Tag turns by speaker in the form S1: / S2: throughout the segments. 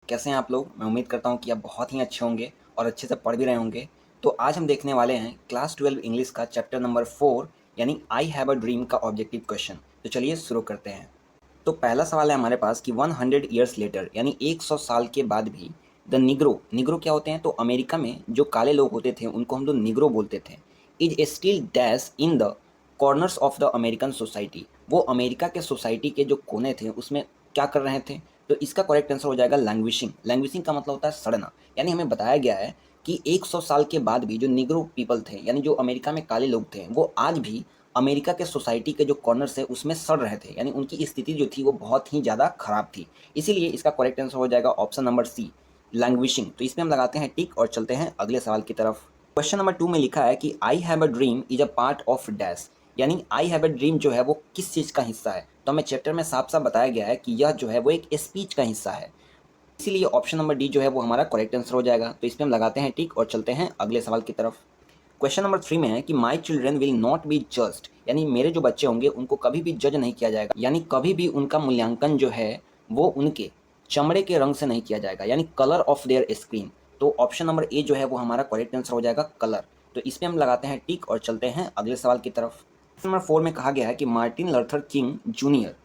S1: कैसे हैं आप लोग? मैं उम्मीद करता हूँ कि आप बहुत ही अच्छे होंगे और अच्छे से पढ़ भी रहे होंगे। तो आज हम देखने वाले हैं क्लास 12 इंग्लिश का चैप्टर नंबर 4 यानी आई हैव अ ड्रीम का ऑब्जेक्टिव क्वेश्चन। तो चलिए शुरू करते हैं। तो पहला सवाल है हमारे पास कि 100 ईयर्स लेटर यानी 100 साल के बाद भी द निग्रो निग्रो क्या होते हैं? तो अमेरिका में जो काले लोग होते थे उनको हम लोग निग्रो बोलते थे। Is still dash in the corners of the American society. वो अमेरिका के सोसाइटी के जो कोने थे उसमें क्या कर रहे थे? तो इसका करेक्ट आंसर हो जाएगा लैंग्विशिंग। लैंग्विशिंग का मतलब होता है सड़ना। यानी हमें बताया गया है कि 100 साल के बाद भी जो निग्रो पीपल थे यानी जो अमेरिका में काले लोग थे वो आज भी अमेरिका के सोसाइटी के जो कॉर्नर्स है उसमें सड़ रहे थे, यानी उनकी स्थिति जो थी वो बहुत ही ज़्यादा खराब थी। इसीलिए इसका करेक्ट आंसर हो जाएगा ऑप्शन नंबर सी, लैंग्विशिंग। तो इसमें हम लगाते हैं टिक और चलते हैं अगले सवाल की तरफ। क्वेश्चन नंबर 2 में लिखा है कि I have a dream is a part of dash, यानी आई हैव अ ड्रीम जो है वो किस चीज़ का हिस्सा है? तो हमें चैप्टर में साफ साफ बताया गया है कि यह जो है वो एक स्पीच का हिस्सा है। इसीलिए ऑप्शन नंबर डी जो है वो हमारा करेक्ट आंसर हो जाएगा। तो इसमें हम लगाते हैं टिक और चलते हैं अगले सवाल की तरफ। क्वेश्चन नंबर 3 में है कि my children will not be judged, यानी मेरे जो बच्चे होंगे उनको कभी भी जज नहीं किया जाएगा, यानी कभी भी उनका मूल्यांकन जो है वो उनके चमड़े के रंग से नहीं किया जाएगा, यानी कलर ऑफ देयर स्क्रीन। तो ऑप्शन नंबर ए जो है वो हमारा करेक्ट आंसर हो जाएगा कलर। तो इसमें हम लगाते हैं टिक और चलते हैं अगले सवाल की तरफ। नंबर 4 में कहा गया है कि Martin Luther King junior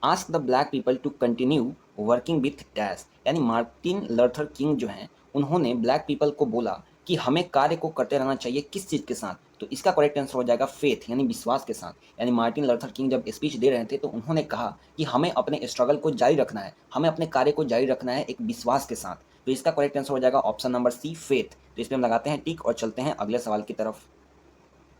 S1: ask the black people to continue working with dash, यानी मार्टिन लूथर किंग जो हैं उन्होंने ब्लैक पीपल को बोला कि हमें कार्य को करते रहना चाहिए किस चीज़ के साथ? तो इसका करेक्ट आंसर हो जाएगा फेथ, यानी विश्वास के साथ। यानी मार्टिन लूथर किंग जब स्पीच दे रहे थे तो उन्होंने कहा कि हमें अपने स्ट्रगल को जारी रखना है, हमें अपने कार्य को जारी रखना है एक विश्वास के साथ। तो इसका करेक्ट आंसर हो जाएगा ऑप्शन नंबर सी, फेथ। तो इसमें हम लगाते हैं टिक और चलते हैं अगले सवाल की तरफ।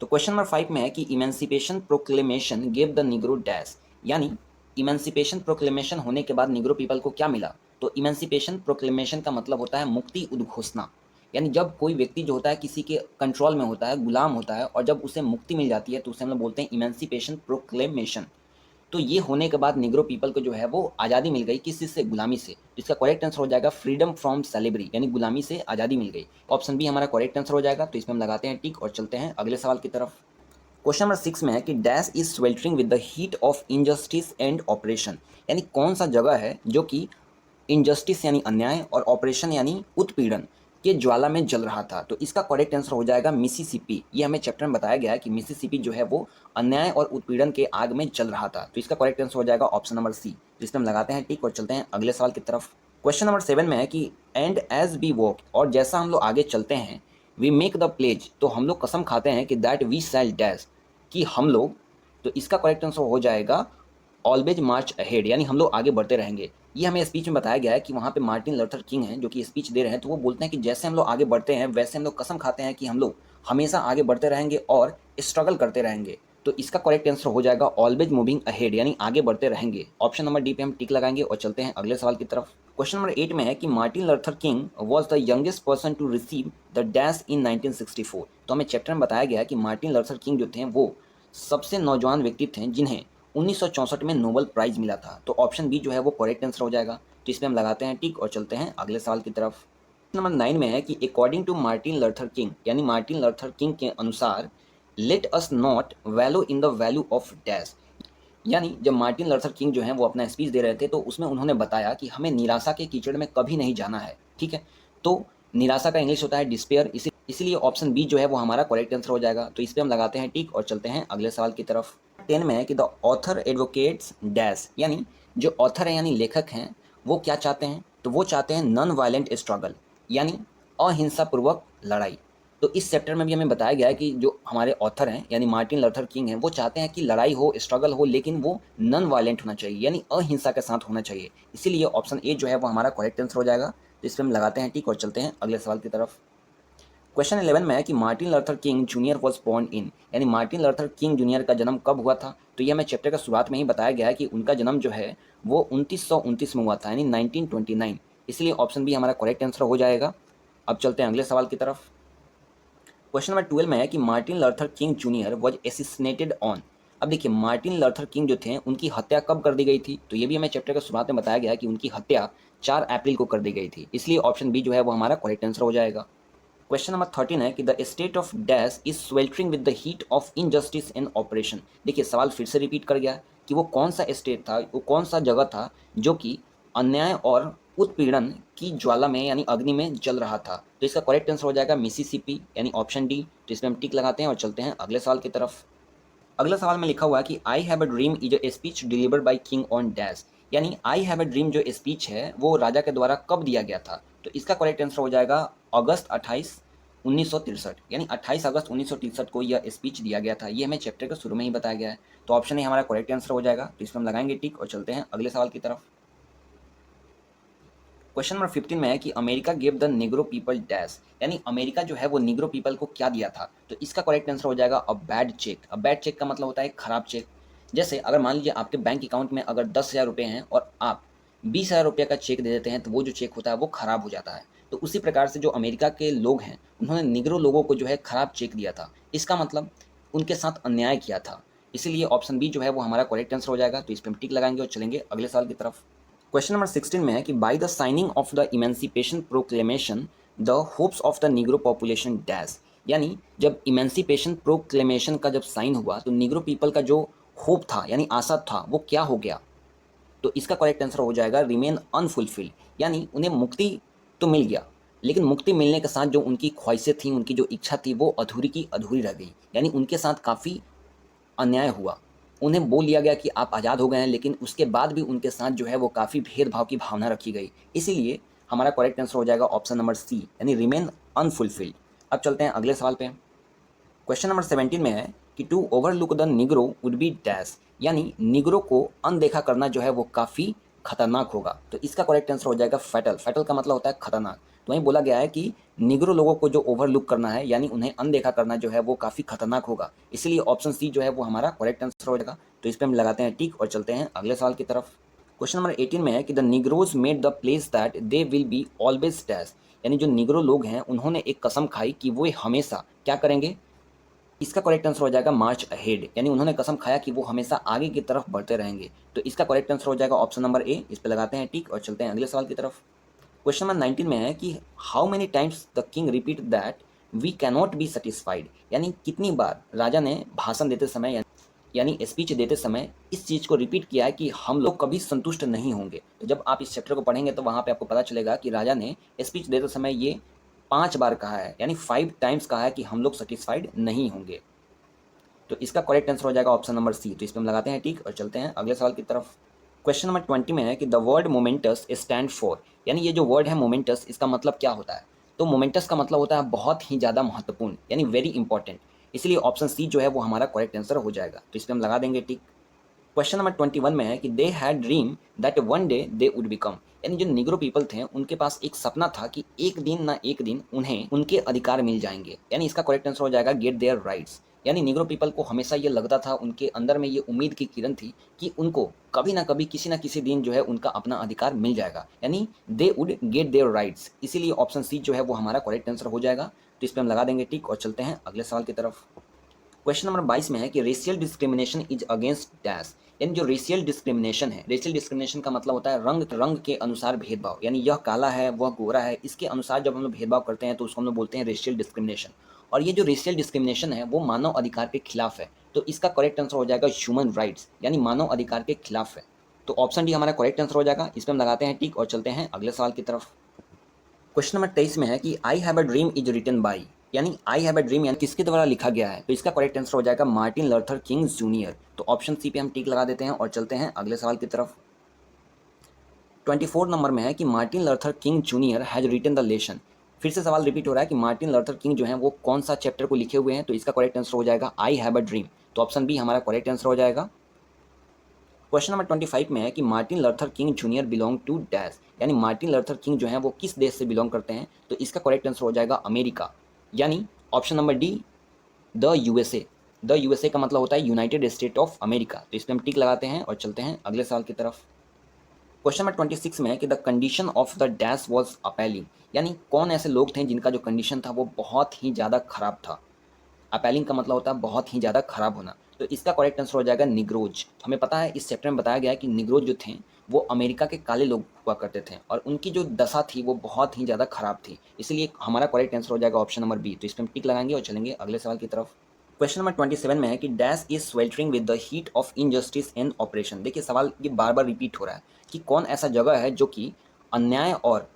S1: तो क्वेश्चन नंबर 5 में है कि emancipation proclamation give the Negro dash, यानी इमेंसिपेशन प्रोक्लेमेशन होने के बाद निग्रो पीपल को क्या मिला? तो इमेंसिपेशन प्रोक्लेमेशन का मतलब होता है मुक्ति उद्घोषणा, यानी जब कोई व्यक्ति जो होता है किसी के कंट्रोल में होता है, गुलाम होता है, और जब उसे मुक्ति मिल जाती है तो उसे हम लोग बोलते हैं इमेंसिपेशन प्रोक्लेमेशन। तो ये होने के बाद निग्रो पीपल को जो है वो आज़ादी मिल गई, किस चीज़ से? गुलामी से। तो इसका करेक्ट आंसर हो जाएगा फ्रीडम फ्रॉम स्लेवरी, यानी गुलामी से आज़ादी मिल गई। ऑप्शन बी हमारा करेक्ट आंसर हो जाएगा। तो इसमें हम लगाते हैं टिक और चलते हैं अगले सवाल की तरफ। क्वेश्चन नंबर 6 में है कि dash is sweltering with the heat of injustice and operation, यानी कौन सा जगह है जो कि इनजस्टिस यानी अन्याय और ऑपरेशन यानी उत्पीड़न के ज्वाला में जल रहा था? तो इसका करेक्ट आंसर हो जाएगा मिसिसिपी। ये हमें चैप्टर में बताया गया है कि मिसिसिपी जो है वो अन्याय और उत्पीड़न के आग में जल रहा था। तो इसका करेक्ट आंसर हो जाएगा ऑप्शन नंबर सी, जिसमें हम लगाते हैं टिक और चलते हैं अगले सवाल की तरफ। क्वेश्चन नंबर 7 में है कि एंड एज वी वॉक, और जैसा हम लोग आगे चलते हैं, वी मेक द प्लेज, तो हम लोग कसम खाते हैं कि दैट वी शैल डैश, कि हम लोग। तो इसका करेक्ट आंसर हो जाएगा ऑलवेज मार्च अहेड, यानी हम लोग आगे बढ़ते रहेंगे। ये हमें स्पीच में बताया गया है कि वहाँ पे मार्टिन लूथर किंग हैं जो कि स्पीच दे रहे हैं, तो वो बोलते हैं कि जैसे हम लोग आगे बढ़ते हैं वैसे हम लोग कसम खाते हैं कि हम लोग हमेशा आगे बढ़ते रहेंगे और स्ट्रगल करते रहेंगे। तो इसका करेक्ट आंसर हो जाएगा ऑलवेज मूविंग अहेड, यानी आगे बढ़ते रहेंगे। ऑप्शन नंबर डी पे हम टिक लगाएंगे और चलते हैं अगले सवाल की तरफ। क्वेश्चन नंबर 8 में है कि Martin Luther King was the youngest person to receive the dash in 1964। तो हमें चैप्टर में बताया गया है कि मार्टिन लूथर किंग जो थे वो सबसे नौजवान व्यक्ति थे जिन्हें 1964 में नोबेल प्राइज मिला था। तो ऑप्शन बी जो है वो करेक्ट आंसर हो जाएगा। तो इसमें हम लगाते हैं टिक और चलते हैं अगले सवाल की तरफ। नंबर 9 में है कि according to Martin Luther King, यानी मार्टिन लूथर किंग के अनुसार, let us not value in the value of dash, यानी जब मार्टिन लूथर किंग जो हैं वो अपना स्पीच दे रहे थे तो उसमें उन्होंने बताया कि हमें निराशा के कीचड़ में कभी नहीं जाना है। ठीक है, तो निराशा का इंग्लिश होता है डिस्पेयर, इसीलिए ऑप्शन बी जो है वो हमारा करेक्ट आंसर हो जाएगा। तो इस पर हम लगाते हैं टिक और चलते हैं अगले सवाल की तरफ। 10 में है कि द ऑथर एडवोकेट्स डैश, यानी जो ऑथर है यानी लेखक हैं वो क्या चाहते हैं? तो वो चाहते हैं नॉन वायलेंट स्ट्रगल, यानी अहिंसापूर्वक लड़ाई। तो इस चैप्टर में भी हमें बताया गया है कि जो हमारे ऑथर हैं यानी मार्टिन लूथर किंग हैं वो चाहते हैं कि लड़ाई हो, स्ट्रगल हो, लेकिन वो नॉन वायलेंट होना चाहिए, यानी अहिंसा के साथ होना चाहिए। इसीलिए ऑप्शन ए जो है वो हमारा करेक्ट आंसर हो जाएगा। तो इस पर हम लगाते हैं टिक और चलते हैं अगले सवाल की तरफ। क्वेश्चन 11 में है कि Martin Luther King junior was born in, यानी मार्टिन लूथर किंग जूनियर का जन्म कब हुआ था? तो ये हमें चैप्टर का शुरुआत में ही बताया गया है कि उनका जन्म जो है वो 1929 में हुआ था, यानी 1929। इसलिए ऑप्शन बी हमारा करेक्ट आंसर हो जाएगा। अब चलते हैं अगले सवाल की तरफ। क्वेश्चन नंबर 12 में है कि Martin Luther King junior was assassinated on. अब देखिए मार्टिन लूथर किंग जो थे उनकी हत्या कब कर दी गई थी? तो ये भी हमें चैप्टर के शुरुआत में बताया गया है कि उनकी हत्या 4 अप्रैल को कर दी गई थी। इसलिए ऑप्शन बी जो है वो हमारा करेक्ट आंसर हो जाएगा। क्वेश्चन नंबर 13 है कि the state of dash is sweltering with the heat of injustice and operation. देखिए सवाल फिर से रिपीट कर गया कि वो कौन सा स्टेट था, वो कौन सा जगह था जो कि अन्याय और उत्पीड़न की ज्वाला में यानी अग्नि में जल रहा था। तो इसका करेक्ट आंसर हो जाएगा मिसिसिपी यानी ऑप्शन डी। तो इसमें हम टिक लगाते हैं और चलते हैं अगले सवाल की तरफ। अगला सवाल में लिखा हुआ है कि I have a dream is a speech delivered by king on dash, यानी आई हैव अ ड्रीम जो स्पीच है वो राजा के द्वारा कब दिया गया था। तो इसका करेक्ट आंसर हो जाएगा अगस्त 28 1963, यानी 28 अगस्त 1963 को यह स्पीच दिया गया था। ये हमें चैप्टर के शुरू में ही बताया गया है। तो ऑप्शन ए हमारा करेक्ट आंसर हो जाएगा। तो इसमें हम लगाएंगे टिक और चलते हैं अगले सवाल की तरफ। क्वेश्चन नंबर 15 में है कि America give the Negro people dash, यानी अमेरिका जो है वो निग्रो पीपल को क्या दिया था। तो इसका करेक्ट आंसर हो जाएगा a bad cheque. A bad cheque का मतलब होता है खराब चेक। जैसे अगर मान लीजिए आपके बैंक अकाउंट में अगर 10,000 रुपये हैं और आप 20,000 रुपये का चेक दे देते हैं, तो वो जो चेक होता है वो खराब हो जाता है। तो उसी प्रकार से जो अमेरिका के लोग हैं उन्होंने निग्रो लोगों को जो है खराब चेक दिया था। इसका मतलब उनके साथ अन्याय किया था। इसीलिए ऑप्शन बी जो है वो हमारा करेक्ट आंसर हो जाएगा। तो इस पर हम टिक लगाएंगे और चलेंगे अगले साल की तरफ। क्वेश्चन नंबर 16 में है कि by the signing off the emancipation proclamation the hopes of the Negro population dash, यानी जब इमेंसिपेशन प्रोक्लेमेशन का जब साइन हुआ तो निग्रो पीपल का जो होप था यानी आशा था वो क्या हो गया। तो इसका करेक्ट आंसर हो जाएगा रिमेन अनफुलफिल्ड, यानी उन्हें मुक्ति तो मिल गया लेकिन मुक्ति मिलने के साथ जो उनकी ख्वाहिशें थी, उनकी जो इच्छा थी वो अधूरी की अधूरी रह गई। यानी उनके साथ काफ़ी अन्याय हुआ। उन्हें बोल दिया गया कि आप आज़ाद हो गए हैं, लेकिन उसके बाद भी उनके साथ जो है वो काफ़ी भेदभाव की भावना रखी गई। इसीलिए हमारा करेक्ट आंसर हो जाएगा ऑप्शन नंबर सी, यानी रिमेन अनफुलफिल्ड। अब चलते हैं अगले सवाल पे। क्वेश्चन नंबर 17 में है कि to overlook the Negro would be dash, यानी निग्रो को अनदेखा करना जो है वो काफ़ी खतरनाक होगा। तो इसका करेक्ट आंसर हो जाएगा फैटल। फैटल का मतलब होता है खतरनाक। तो वहीं बोला गया है कि निग्रो लोगों को जो ओवरलुक करना है यानी उन्हें अनदेखा करना जो है वो काफ़ी खतरनाक होगा। इसीलिए ऑप्शन सी जो है वो हमारा करेक्ट आंसर हो जाएगा। तो इस पर हम लगाते हैं टिक और चलते हैं अगले सवाल की तरफ। क्वेश्चन नंबर 18 में है कि the Negroes made the place that they will be always dash, यानी जो निग्रो लोग हैं उन्होंने एक कसम खाई कि वो हमेशा क्या करेंगे। इसका करेक्ट आंसर हो जाएगा मार्च अहेड, यानी उन्होंने कसम खाया कि वो हमेशा आगे की तरफ बढ़ते रहेंगे। तो इसका करेक्ट आंसर हो जाएगा ऑप्शन नंबर ए। इस पर लगाते हैं टिक और चलते हैं अगले सवाल की तरफ। क्वेश्चन नंबर 19 में है कि how many times the king repeat that we cannot be satisfied, यानी कितनी बार राजा ने भाषण देते समय यानी स्पीच देते समय इस चीज़ को रिपीट किया है कि हम लोग कभी संतुष्ट नहीं होंगे। तो जब आप इस चैप्टर को पढ़ेंगे तो वहाँ पे आपको पता चलेगा कि राजा ने स्पीच देते समय ये 5 बार कहा है, यानी 5 टाइम्स कहा है कि हम लोग सेटिस्फाइड नहीं होंगे। तो इसका करेक्ट आंसर हो जाएगा ऑप्शन नंबर सी। तो इस पर हम लगाते हैं टिक और चलते हैं अगले सवाल की तरफ। क्वेश्चन नंबर 20 में है कि the word moments stand for, यानी ये जो वर्ड है मोमेंटस इसका मतलब क्या होता है। तो मोमेंटस का मतलब होता है बहुत ही ज़्यादा महत्वपूर्ण, यानी वेरी इंपॉर्टेंट। इसलिए ऑप्शन सी जो है वो हमारा करेक्ट आंसर हो जाएगा। तो इस पर हम लगा देंगे टिक। क्वेश्चन नंबर 21 में है कि they had dream that one day they would become, यानी जो निग्रो पीपल थे उनके पास एक सपना था कि एक दिन ना एक दिन उन्हें उनके अधिकार मिल जाएंगे। यानी इसका करेक्ट आंसर हो जाएगा गेट देयर राइट्स, यानी निग्रो पीपल को हमेशा ये लगता था, उनके अंदर में ये उम्मीद की किरण थी कि उनको कभी ना कभी किसी ना किसी दिन जो है उनका अपना अधिकार मिल जाएगा, यानी they would get their rights. इसीलिए ऑप्शन सी जो है वो हमारा करेक्ट आंसर हो जाएगा। तो इस पर हम लगा देंगे टिक और चलते हैं अगले सवाल की तरफ। क्वेश्चन नंबर 22 में है कि racial discrimination is against dash, यानी जो रेशियल डिस्क्रिमिनेशन है, रेशियल डिस्क्रिमिनेशन का मतलब होता है रंग रंग के अनुसार भेदभाव, यानी यह काला है वह गोरा है, इसके अनुसार जब हम लोग भेदभाव करते हैं तो उसको हम लोग बोलते हैं रेशियल डिस्क्रिमिनेशन। और ये जो रेशियल डिस्क्रिमिनेशन है वो मानव अधिकार के खिलाफ है। तो इसका करेक्ट आंसर हो जाएगा ह्यूमन राइट्स, यानी मानव अधिकार के खिलाफ है। तो ऑप्शन डी हमारा करेक्ट आंसर हो जाएगा। इस पर हम लगाते हैं टिक और चलते हैं अगले सवाल की तरफ। क्वेश्चन नंबर 23 में है कि I have a dream is written by, यानी आई हैव अ ड्रीम यानी किसके द्वारा लिखा गया है। तो इसका करेक्ट आंसर हो जाएगा मार्टिन लूथर किंग जूनियर। तो ऑप्शन सी पे हम टिक लगा देते हैं और चलते हैं अगले सवाल की तरफ। 24 नंबर में है कि Martin Luther King junior has written the lesson. फिर से सवाल रिपीट हो रहा है कि मार्टिन लूथर किंग जो है वो कौन सा चैप्टर को लिखे हुए हैं। तो इसका करेक्ट आंसर हो जाएगा आई हैव अ ड्रीम। तो ऑप्शन बी हमारा करेक्ट आंसर हो जाएगा। क्वेश्चन नंबर 25 में है कि Martin Luther King junior belong to dash, यानी मार्टिन लूथर किंग जो है वो किस देश से बिलोंग करते हैं। तो इसका करेक्ट आंसर हो जाएगा अमेरिका, यानी option number D the USA. The USA का मतलब होता है यूनाइटेड स्टेट ऑफ अमेरिका। तो इस पर हम टिक लगाते हैं और चलते हैं अगले साल की तरफ। क्वेश्चन नंबर 26 में है कि the condition of the dash was appalling, यानी कौन ऐसे लोग थे जिनका जो कंडीशन था वो बहुत ही ज़्यादा खराब था। अपैलिंग का मतलब होता है बहुत ही ज़्यादा खराब होना। तो इसका करेक्ट आंसर हो जाएगा निग्रोज। हमें पता है इस चैप्टर में बताया गया है कि निग्रोज जो थे वो अमेरिका के काले लोग हुआ करते थे और उनकी जो दशा थी वो बहुत ही ज़्यादा खराब थी। इसलिए हमारा करेक्ट आंसर हो जाएगा ऑप्शन नंबर बी। तो इस पर हम टिक लगाएंगे और चलेंगे अगले सवाल की तरफ। क्वेश्चन नंबर 27 में है कि dash is sweltering with the heat of injustice and operation. देखिए सवाल ये बार बार रिपीट हो रहा है कि कौन ऐसा जगह है जो कि अन्याय और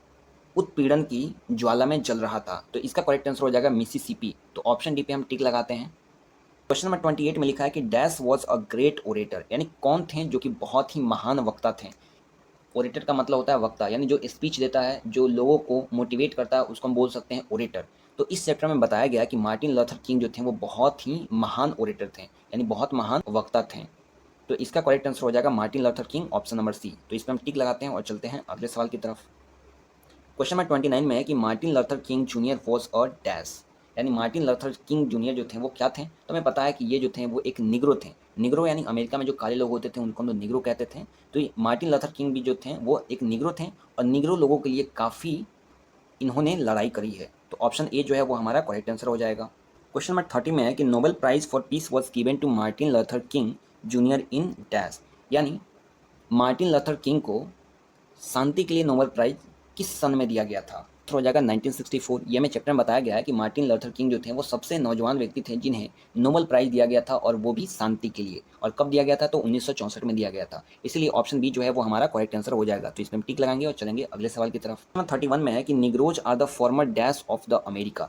S1: उत्पीड़न की ज्वाला में जल रहा था। तो इसका करेक्ट आंसर हो जाएगा मिसिसिपी। तो ऑप्शन डी पे हम टिक लगाते हैं। क्वेश्चन नंबर 28 में लिखा है कि dash was a great orator, यानी कौन थे जो कि बहुत ही महान वक्ता थे। ओरेटर का मतलब होता है वक्ता, यानी जो स्पीच देता है, जो लोगों को मोटिवेट करता है, उसको हम बोल सकते हैं ओरेटर। तो इस चैप्टर में बताया गया कि मार्टिन लूथर किंग जो थे वो बहुत ही महान ओरेटर थे, यानी बहुत महान वक्ता थे। तो इसका करेक्ट आंसर हो जाएगा Martin Luther King, option number C. तो इस पर हम टिक लगाते हैं और चलते हैं अगले सवाल की तरफ। क्वेश्चन नंबर 29 में है कि Martin Luther King junior was a dash, यानी मार्टिन लूथर किंग जूनियर जो थे वो क्या थे। तो हमें पता है कि ये जो थे वो एक निग्रो थे। निग्रो यानी अमेरिका में जो काले लोग होते थे उनको हम लोग निग्रो कहते थे। तो ये मार्टिन लूथर किंग भी जो थे वो एक निग्रो थे और निग्रो लोगों के लिए काफ़ी इन्होंने लड़ाई करी है। तो ऑप्शन ए जो है वो हमारा करेक्ट आंसर हो जाएगा। क्वेश्चन नंबर 30 में है कि Nobel prize for peace was given to Martin Luther King junior in dash, यानी मार्टिन लूथर किंग को शांति के लिए नोबेल प्राइज किस सन में दिया गया था। तो हो जाएगा 1964। ये हमें चैप्टर में बताया गया है कि मार्टिन लूथर किंग जो थे वो सबसे नौजवान व्यक्ति थे जिन्हें नोबेल प्राइज दिया गया था, और वो भी शांति के लिए। और कब दिया गया था, तो 1964 में दिया गया था। इसलिए ऑप्शन बी जो है वो हमारा करेक्ट आंसर हो जाएगा। तो इसमें हम टिक लगाएंगे और चलेंगे अगले सवाल की तरफ। 31 में है कि Negroes are the former dash of the America,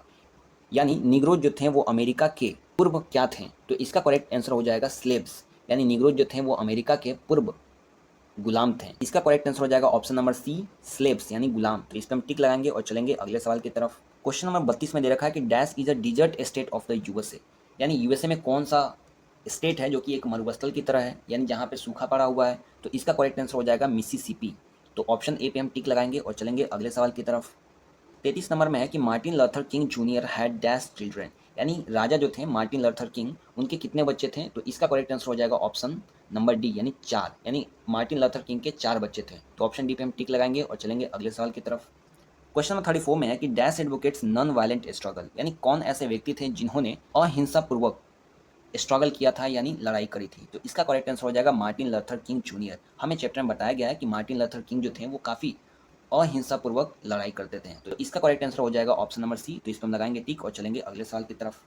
S1: यानी निग्रोज जो थे वो अमेरिका के पूर्व क्या थे। तो इसका करेक्ट आंसर हो जाएगा स्लेव्स, यानी निग्रोज जो थे वो अमेरिका के पूर्व गुलाम थे। इसका करेक्ट आंसर हो जाएगा ऑप्शन नंबर सी, स्लेव्स यानी गुलाम। तो इस पर हम टिक लगाएंगे और चलेंगे अगले सवाल की तरफ। क्वेश्चन नंबर 32 में दे रखा है कि dash is a desert state of the USA, यानी यूएसए में कौन सा स्टेट है जो कि एक मरुस्थल की तरह है, यानी जहाँ पे सूखा पड़ा हुआ है। तो इसका करेक्ट आंसर हो जाएगा मिसिसिपी। तो ऑप्शन ए पे हम टिक लगाएंगे और चलेंगे अगले सवाल की तरफ। 33 नंबर में है कि Martin Luther King junior had dash children, यानी राजा जो थे मार्टिन लूथर किंग उनके कितने बच्चे थे। तो इसका करेक्ट आंसर हो जाएगा ऑप्शन नंबर डी, यानी 4, यानी मार्टिन लूथर किंग के 4 बच्चे थे। तो ऑप्शन डी पे हम टिक लगाएंगे और चलेंगे अगले सवाल की तरफ। क्वेश्चन नंबर 34 में है कि dash advocates non violent struggle, यानी कौन ऐसे व्यक्ति थे जिन्होंने अहिंसा पूर्वक स्ट्रगल किया था, यानी लड़ाई करी थी। तो इसका करेक्ट आंसर हो जाएगा मार्टिन लूथर किंग जूनियर। हमें चैप्टर में बताया गया है कि मार्टिन लूथर किंग जो थे वो काफ़ी अहिंसापूर्वक लड़ाई करते थे। तो इसका करेक्ट आंसर हो जाएगा ऑप्शन नंबर सी। तो इस पर हम लगाएंगे टिक और चलेंगे अगले सवाल की तरफ।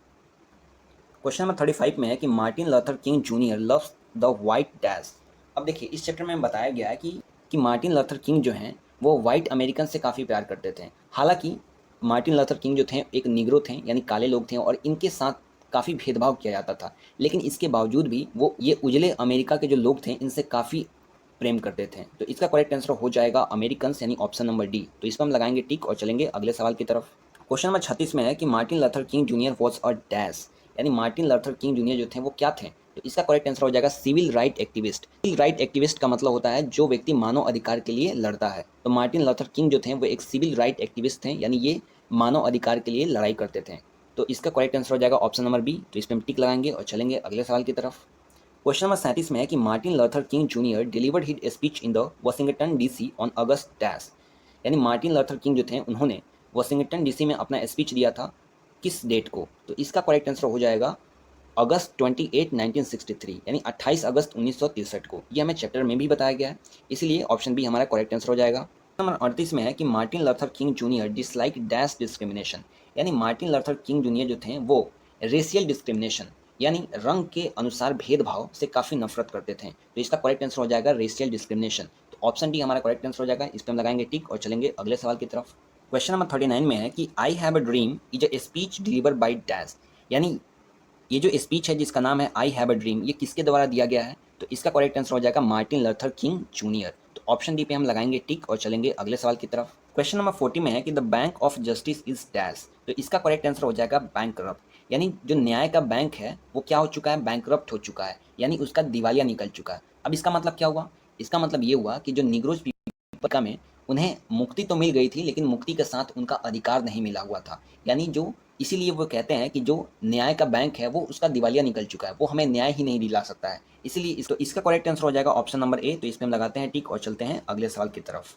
S1: क्वेश्चन नंबर 35 में है कि Martin Luther King junior loves the white dash. अब देखिए इस चैप्टर में बताया गया है कि मार्टिन लूथर किंग जो हैं वो वाइट अमेरिकन से काफ़ी प्यार करते थे। हालांकि मार्टिन लूथर किंग जो थे एक निग्रो थे, यानी काले लोग थे, और इनके साथ काफ़ी भेदभाव किया जाता था। लेकिन इसके बावजूद भी वो ये उजले अमेरिका के जो लोग थे इनसे काफ़ी प्रेम करते थे। तो इसका करेक्ट आंसर हो जाएगा अमेरिकन, यानी ऑप्शन नंबर डी। तो इस पर हम लगाएंगे टिक और चलेंगे अगले सवाल की तरफ। क्वेश्चन नंबर 36 में है कि Martin Luther King junior was a dash, यानी मार्टिन लूथर किंग जूनियर जो थे वो क्या थे। तो इसका करेक्ट आंसर हो जाएगा civil right activist. Civil right activist का मतलब होता है जो व्यक्ति मानव अधिकार के लिए लड़ता है। तो मार्टिन लूथर किंग जो थे वो एक सिविल राइट एक्टिविस्ट थे, यानी ये मानव अधिकार के लिए लड़ाई करते थे। तो इसका करेक्ट आंसर हो जाएगा ऑप्शन नंबर बी। तो इस पर हम टिक लगाएंगे और चलेंगे अगले सवाल की तरफ। क्वेश्चन नंबर 37 में है कि Martin Luther King junior delivered his speech in the Washington DC on August dash, यानी मार्टिन लूथर किंग जो थे उन्होंने वाशिंगटन डीसी में अपना स्पीच दिया था किस डेट को। तो इसका करेक्ट आंसर हो जाएगा अगस्त 28 1963, यानी 28 अगस्त 1963 को। ये हमें चैप्टर में भी बताया गया है, इसलिए ऑप्शन बी हमारा करेक्ट आंसर हो जाएगा। नंबर 38 में है कि Martin Luther King junior dislike dash discrimination, यानी मार्टिन लूथर किंग जूनियर जो थे वो रेशियल डिस्क्रिमिनेशन, यानी रंग के अनुसार भेदभाव से काफ़ी नफरत करते थे। तो इसका करेक्ट आंसर हो जाएगा रेशियल डिस्क्रिमिनेशन। तो ऑप्शन डी हमारा करेक्ट आंसर हो जाएगा। इस पर हम लगाएंगे टिक और चलेंगे अगले सवाल की तरफ। क्वेश्चन नंबर 39 में है कि I have a dream is a speech deliver by dash, यानी ये जो स्पीच है जिसका नाम है आई हैव अ ड्रीम, ये किसके द्वारा दिया गया है। तो इसका करेक्ट आंसर हो जाएगा मार्टिन लूथर किंग जूनियर। तो ऑप्शन डी पे हम लगाएंगे टिक और चलेंगे अगले सवाल की तरफ। क्वेश्चन नंबर 40 में है कि the bank of justice is dash. तो इसका करेक्ट आंसर हो जाएगा बैंकरप्ट, यानी जो न्याय का बैंक है वो क्या हो चुका है, बैंकरप्ट हो चुका है, यानी उसका दिवालिया निकल चुका है। अब इसका मतलब क्या हुआ, इसका मतलब ये हुआ कि जो निग्रोज पीपल में उन्हें मुक्ति तो मिल गई थी, लेकिन मुक्ति के साथ उनका अधिकार नहीं मिला हुआ था। यानी जो इसीलिए वो कहते हैं कि जो न्याय का बैंक है वो उसका दिवालिया निकल चुका है, वो हमें न्याय ही नहीं दिला सकता है। इसीलिए इसका करेक्ट आंसर हो जाएगा ऑप्शन नंबर ए। तो इस पर हम लगाते हैं टिक और चलते हैं अगले सवाल की तरफ।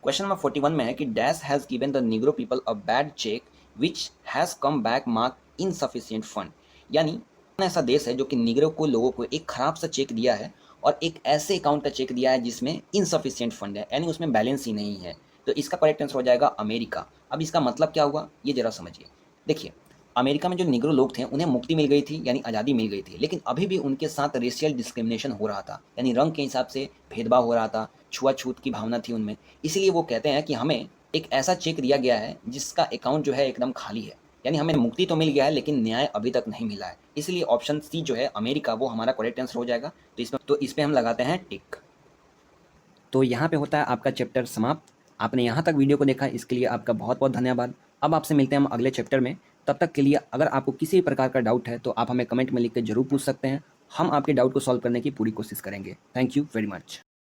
S1: क्वेश्चन नंबर 41 में है कि dash has given the Negro people a bad cheque which has come back mark insufficient fund, यानी कौन ऐसा देश है जो कि निग्रो को लोगों को एक खराब सा चेक दिया है और एक ऐसे अकाउंट का चेक दिया है जिसमें इनसफिशिएंट फंड है, यानी उसमें बैलेंस ही नहीं है। तो इसका करेक्ट आंसर हो जाएगा अमेरिका। अब इसका मतलब क्या हुआ ये जरा समझिए। देखिए अमेरिका में जो निग्रो लोग थे उन्हें मुक्ति मिल गई थी, यानी आज़ादी मिल गई थी, लेकिन अभी भी उनके साथ रेशियल डिस्क्रिमिनेशन हो रहा था, यानी रंग के हिसाब से भेदभाव हो रहा था। छुआछूत की भावना थी उनमें, इसीलिए वो कहते हैं कि हमें एक ऐसा चेक दिया गया है जिसका अकाउंट जो है एकदम खाली है, यानी हमें मुक्ति तो मिल गया है लेकिन न्याय अभी तक नहीं मिला है। इसलिए ऑप्शन सी जो है अमेरिका वो हमारा करेक्ट आंसर हो जाएगा। तो इस पे हम लगाते हैं टिक। तो यहाँ पे होता है आपका चैप्टर समाप्त। आपने यहाँ तक वीडियो को देखा, इसके लिए आपका बहुत बहुत धन्यवाद। अब आपसे मिलते हैं हम अगले चैप्टर में। तब तक के लिए अगर आपको किसी भी प्रकार का डाउट है तो आप हमें कमेंट में लिख के जरूर पूछ सकते हैं। हम आपके डाउट को सॉल्व करने की पूरी कोशिश करेंगे। Thank you very much.